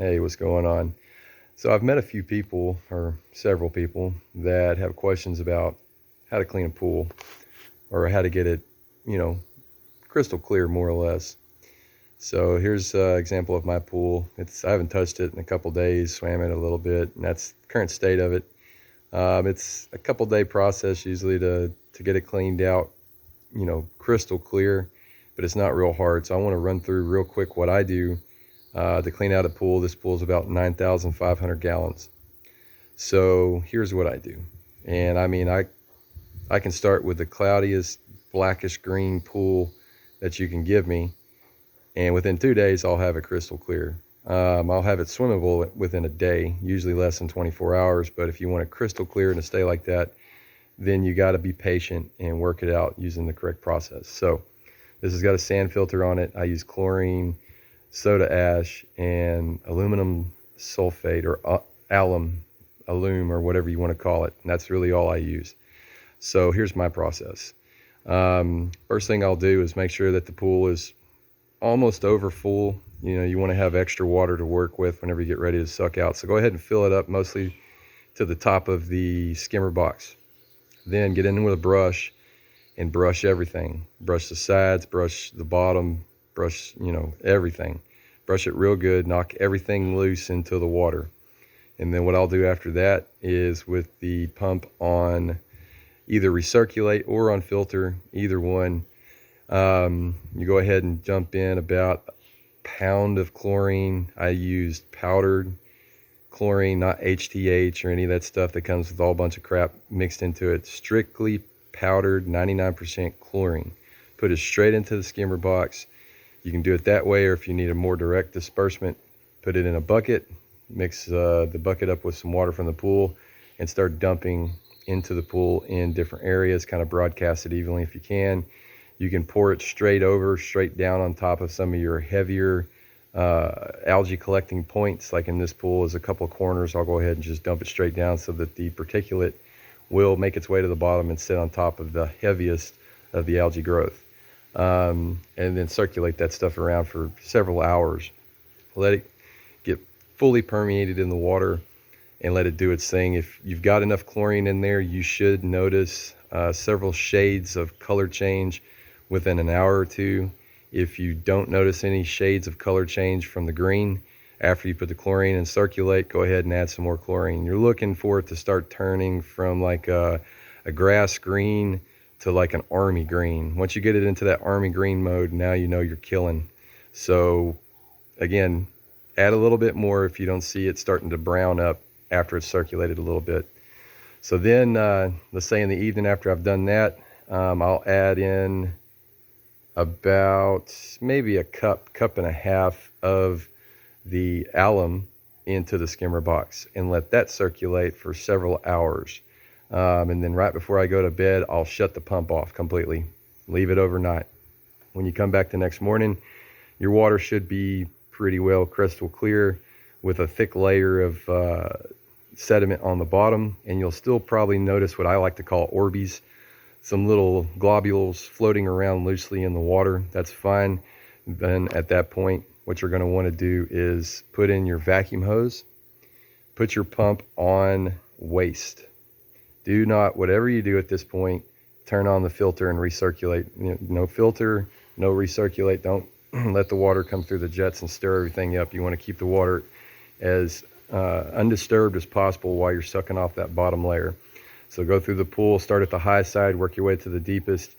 Hey, what's going on? So I've met a few people, or several people, that have questions about how to clean a pool or how to get it, you know, crystal clear, more or less. So here's an example of my pool. I haven't touched it in a couple days, swam it a little bit, and that's the current state of it. It's a couple day process usually to get it cleaned out, crystal clear, but it's not real hard. So I want to run through real quick what I do to clean out a pool. This pool is about 9,500 gallons. So here's what I do. And I can start with the cloudiest blackish green pool that you can give me. And within 2 days, I'll have it crystal clear. I'll have it swimmable within a day, usually less than 24 hours. But if you want it crystal clear and to stay like that, then you got to be patient and work it out using the correct process. So this has got a sand filter on it. I use chlorine, soda ash, and aluminum sulfate, or alum, or whatever you want to call it. And that's really all I use. So here's my process. First thing I'll do is make sure that the pool is almost over full. You want to have extra water to work with whenever you get ready to suck out. So go ahead and fill it up mostly to the top of the skimmer box. Then get in with a brush and brush everything. Brush the sides, brush the bottom, brush, everything. Brush it real good, knock everything loose into the water. And then what I'll do after that is, with the pump on either recirculate or on filter, either one, you go ahead and jump in about a pound of chlorine. I used powdered chlorine, not HTH or any of that stuff that comes with all a bunch of crap mixed into it. Strictly powdered 99% chlorine. Put it straight into the skimmer box. You can do it that way, or if you need a more direct disbursement, put it in a bucket, mix the bucket up with some water from the pool, and start dumping into the pool in different areas. Kind of broadcast it evenly if you can. You can pour it straight down on top of some of your heavier algae collecting points. Like in this pool is a couple of corners. I'll go ahead and just dump it straight down so that the particulate will make its way to the bottom and sit on top of the heaviest of the algae growth. And then circulate that stuff around for several hours. Let it get fully permeated in the water and let it do its thing. If you've got enough chlorine in there, you should notice several shades of color change within an hour or two. If you don't notice any shades of color change from the green after you put the chlorine and circulate, go ahead and add some more chlorine. You're looking for it to start turning from like a grass green to like an army green. Once you get it into that army green mode, now you know you're killing. So again, add a little bit more if you don't see it starting to brown up after it's circulated a little bit. So then, let's say in the evening after I've done that, I'll add in about maybe a cup and a half of the alum into the skimmer box and let that circulate for several hours. And then right before I go to bed, I'll shut the pump off completely, leave it overnight. When you come back the next morning, your water should be pretty well crystal clear with a thick layer of sediment on the bottom, and you'll still probably notice what I like to call Orbeez, some little globules floating around loosely in the water. That's fine. Then at that point, what you're going to want to do is put in your vacuum hose, put your pump on waste. Do not, whatever you do at this point, turn on the filter and recirculate. No filter, no recirculate. Don't let the water come through the jets and stir everything up. You want to keep the water as undisturbed as possible while you're sucking off that bottom layer. So go through the pool, start at the high side, work your way to the deepest,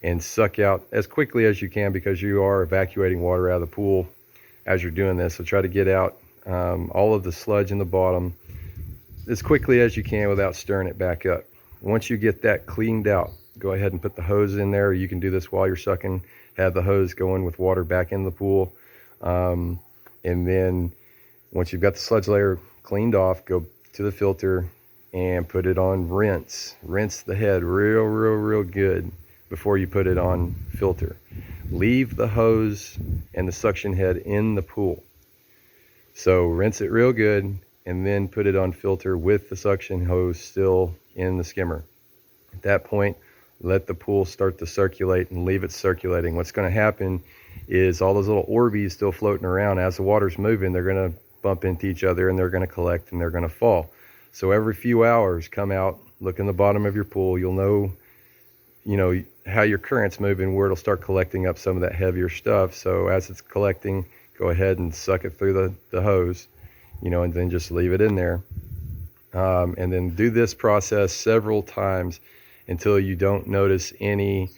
and suck out as quickly as you can, because you are evacuating water out of the pool as you're doing this. So try to get out all of the sludge in the bottom as quickly as you can without stirring it back up. Once you get that cleaned out, go ahead and put the hose in there. You can do this while you're sucking. Have the hose going with water back in the pool. And then once you've got the sludge layer cleaned off, go to the filter and put it on rinse. Rinse the head real good before you put it on filter. Leave the hose and the suction head in the pool. So rinse it real good and then put it on filter with the suction hose still in the skimmer. At that point, let the pool start to circulate and leave it circulating. What's going to happen is all those little Orbeez still floating around. As the water's moving, they're going to bump into each other, and they're going to collect and they're going to fall. So every few hours, come out, look in the bottom of your pool. You'll know, how your current's moving, where it'll start collecting up some of that heavier stuff. So as it's collecting, go ahead and suck it through the hose, and then just leave it in there. And then do this process several times until you don't notice any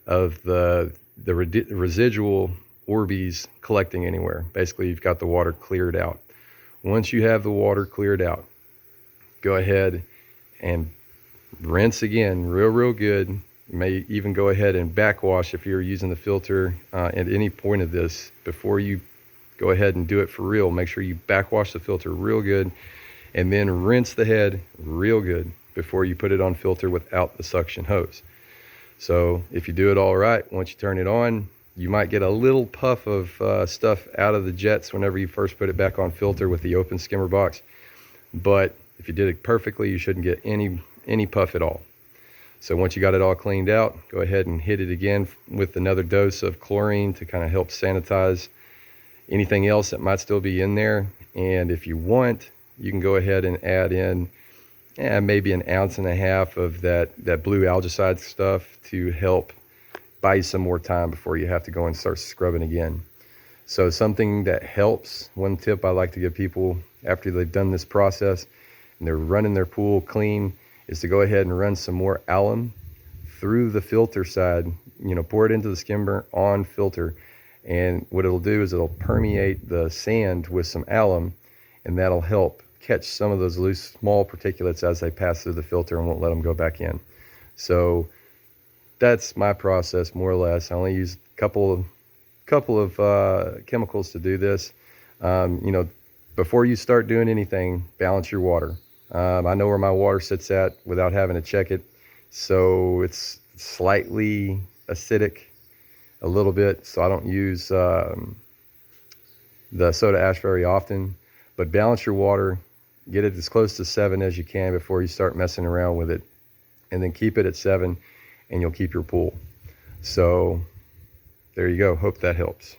of the residual Orbeez collecting anywhere. Basically, you've got the water cleared out. Once you have the water cleared out, go ahead and rinse again real good. You may even go ahead and backwash if you're using the filter at any point of this. Before you go ahead and do it for real, make sure you backwash the filter real good, and then rinse the head real good before you put it on filter without the suction hose. So if you do it all right, once you turn it on, you might get a little puff of stuff out of the jets whenever you first put it back on filter with the open skimmer box. But if you did it perfectly, you shouldn't get any puff at all. So once you got it all cleaned out, go ahead and hit it again with another dose of chlorine to kind of help sanitize anything else that might still be in there. And if you want, you can go ahead and add in maybe 1.5 ounces of that blue algicide stuff to help buy you some more time before you have to go and start scrubbing again. So something that helps, one tip I like to give people after they've done this process and they're running their pool clean, is to go ahead and run some more alum through the filter side. Pour it into the skimmer on filter, and what it'll do is it'll permeate the sand with some alum, and that'll help catch some of those loose small particulates as they pass through the filter and won't let them go back in. So that's my process, more or less. I only use a couple of chemicals to do this. Before you start doing anything, balance your water. I know where my water sits at without having to check it. So it's slightly acidic, a little bit. So I don't use the soda ash very often. But balance your water. Get it as close to 7 as you can before you start messing around with it. And then keep it at 7, and you'll keep your pool. So there you go. Hope that helps.